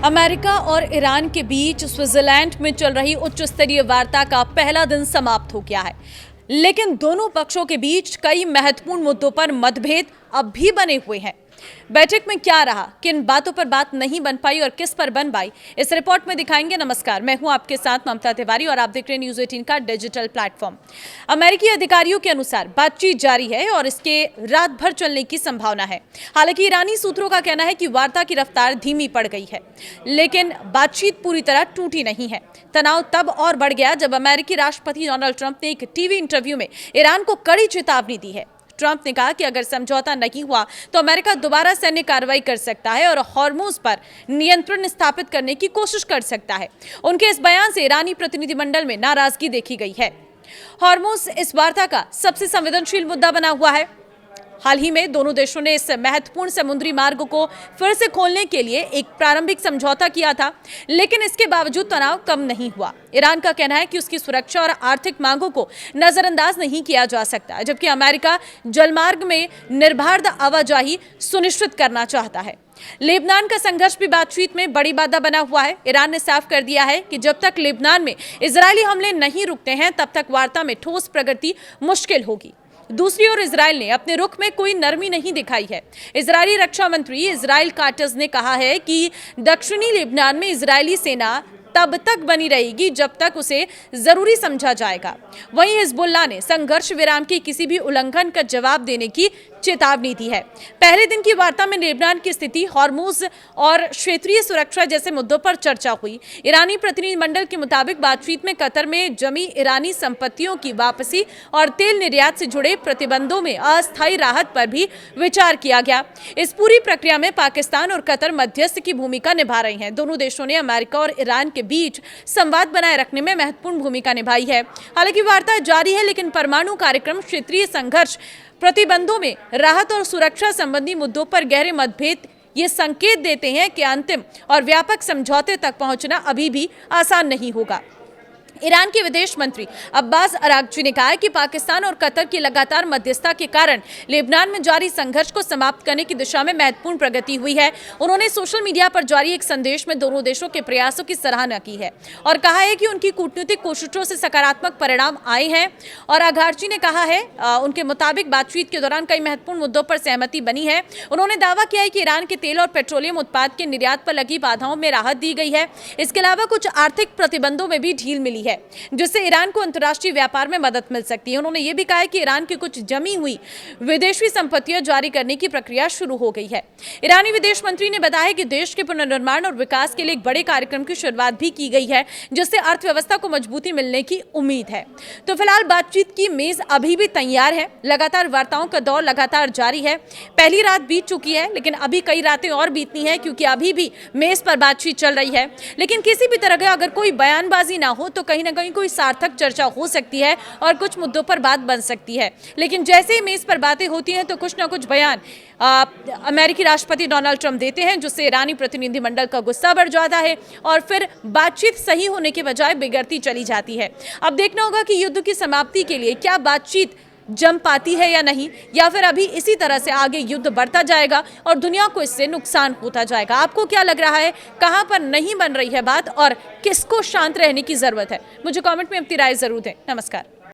America और Iran के बीच Switzerland में चल रही उच्च स्तरीय वार्ता का पहला दिन समाप्त हो गया है, लेकिन दोनों पक्षों के बीच कई महत्वपूर्ण मुद्दों पर मतभेद अब भी बने हुए हैं। बैठक में क्या रहा, किन बातों पर बात नहीं बन पाई और किस पर बन पाई, इस रिपोर्ट में दिखाएंगे। नमस्कार, मैं हूं आपके साथ ममता तिवारी और आप देख रहे हैं न्यूज़ 18 का डिजिटल प्लेटफॉर्म। अमेरिकी अधिकारियों के अनुसार बातचीत जारी है और इसके रात भर चलने की संभावना है। हालांकि ईरानी सूत्रों का कहना है कि वार्ता की रफ्तार धीमी पड़ गई है, लेकिन बातचीत पूरी तरह टूटी नहीं है। तनाव तब और बढ़ गया जब अमेरिकी राष्ट्रपति डोनाल्ड ट्रंप ने एक टीवी इंटरव्यू में ईरान को कड़ी चेतावनी दी है। ट्रंप ने कहा कि अगर समझौता नहीं हुआ तो अमेरिका दोबारा सैन्य कार्रवाई कर सकता है और हॉर्मुज पर नियंत्रण स्थापित करने की कोशिश कर सकता है। उनके इस बयान से ईरानी प्रतिनिधिमंडल में नाराजगी देखी गई है। हॉर्मुज इस वार्ता का सबसे संवेदनशील मुद्दा बना हुआ है। हाल ही में दोनों देशों ने इस महत्वपूर्ण समुद्री मार्ग को फिर से खोलने के लिए एक प्रारंभिक समझौता किया था, लेकिन इसके बावजूद तनाव कम नहीं हुआ। ईरान का कहना है कि उसकी सुरक्षा और आर्थिक मांगों को नजरअंदाज नहीं किया जा सकता, जबकि अमेरिका जलमार्ग में निर्बाध आवाजाही सुनिश्चित करना चाहता है। लेबनान का संघर्ष भी बातचीत में बड़ी बाधा बना हुआ है। ईरान ने साफ कर दिया है कि जब तक लेबनान में इजरायली हमले नहीं रुकते हैं, तब तक वार्ता में ठोस प्रगति मुश्किल होगी। दूसरी ओर इजराइल ने अपने रुख में कोई नरमी नहीं दिखाई है। इजरायली रक्षा मंत्री इजराइल काटज ने कहा है कि दक्षिणी लेबनान में इजरायली सेना तब तक बनी रहेगी जब तक उसे जरूरी समझा जाएगा। वहीं हिजबुल्लाह ने संघर्ष विराम के किसी भी उल्लंघन का जवाब देने की चेतावनी दी है। पहले दिन की वार्ता में लेबनान की स्थिति, हॉर्मुज और क्षेत्रीय सुरक्षा जैसे मुद्दों पर चर्चा हुई। ईरानी प्रतिनिधिमंडल के मुताबिक बातचीत में कतर में जमी ईरानी संपत्तियों की वापसी और तेल निर्यात से जुड़े प्रतिबंधों में अस्थायी राहत पर भी विचार किया गया। इस पूरी प्रक्रिया में पाकिस्तान और कतर मध्यस्थ की भूमिका निभा रहे हैं। दोनों देशों ने अमेरिका और ईरान के बीच संवाद बनाए रखने में महत्वपूर्ण भूमिका निभाई है। हालांकि वार्ता जारी है, लेकिन परमाणु कार्यक्रम, क्षेत्रीय संघर्ष, प्रतिबंधों में राहत और सुरक्षा संबंधी मुद्दों पर गहरे मतभेद ये संकेत देते हैं कि अंतिम और व्यापक समझौते तक पहुंचना अभी भी आसान नहीं होगा। ईरान के विदेश मंत्री अब्बास अरागची ने कहा है कि पाकिस्तान और कतर की लगातार मध्यस्थता के कारण लेबनान में जारी संघर्ष को समाप्त करने की दिशा में महत्वपूर्ण प्रगति हुई है। उन्होंने सोशल मीडिया पर जारी एक संदेश में दोनों देशों के प्रयासों की सराहना की है और कहा है कि उनकी कूटनीतिक कोशिशों से सकारात्मक परिणाम आए हैं। और अरागची ने कहा है उनके मुताबिक बातचीत के दौरान कई महत्वपूर्ण मुद्दों पर सहमति बनी है। उन्होंने दावा किया है कि ईरान के तेल और पेट्रोलियम उत्पाद के निर्यात पर लगी बाधाओं में राहत दी गई है। इसके अलावा कुछ आर्थिक प्रतिबंधों में भी ढील मिली है, जिससे ईरान को अंतर्राष्ट्रीय व्यापार में मदद मिल सकती है। उन्होंने ये भी कहा है कि ईरान की कुछ जमी हुई विदेशी संपत्तियां जारी करने की प्रक्रिया शुरू हो गई है। ईरानी विदेश मंत्री ने बताया कि देश के पुनर्निर्माण और विकास के लिए एक बड़े कार्यक्रम की शुरुआत भी की गई है, जिससे अर्थव्यवस्था को मजबूती मिलने की उम्मीद है। तो फिलहाल बातचीत की मेज अभी भी तैयार है। लगातार वार्ताओं का दौर लगातार जारी है। पहली रात बीत चुकी है, लेकिन अभी कई रातें और बीतनी है, क्योंकि अभी भी मेज पर बातचीत चल रही है। लेकिन किसी भी तरह का अगर कोई बयानबाजी ना हो तो कहीं ना कहीं कोई सार्थक चर्चा हो सकती है और कुछ मुद्दों पर बात बन सकती है। लेकिन जैसे ही मेज पर बातें होती हैं तो कुछ ना कुछ बयान अमेरिकी राष्ट्रपति डोनाल्ड ट्रंप देते हैं, जिससे ईरानी प्रतिनिधिमंडल का गुस्सा बढ़ जाता है और फिर बातचीत सही होने के बजाय बिगड़ती चली जाती है। अब देखना होगा कि युद्ध की समाप्ति के लिए क्या बातचीत जम पाती है या नहीं, या फिर अभी इसी तरह से आगे युद्ध बढ़ता जाएगा और दुनिया को इससे नुकसान होता जाएगा। आपको क्या लग रहा है, कहां पर नहीं बन रही है बात और किसको शांत रहने की जरूरत है? मुझे कमेंट में अपनी राय जरूर दें। नमस्कार।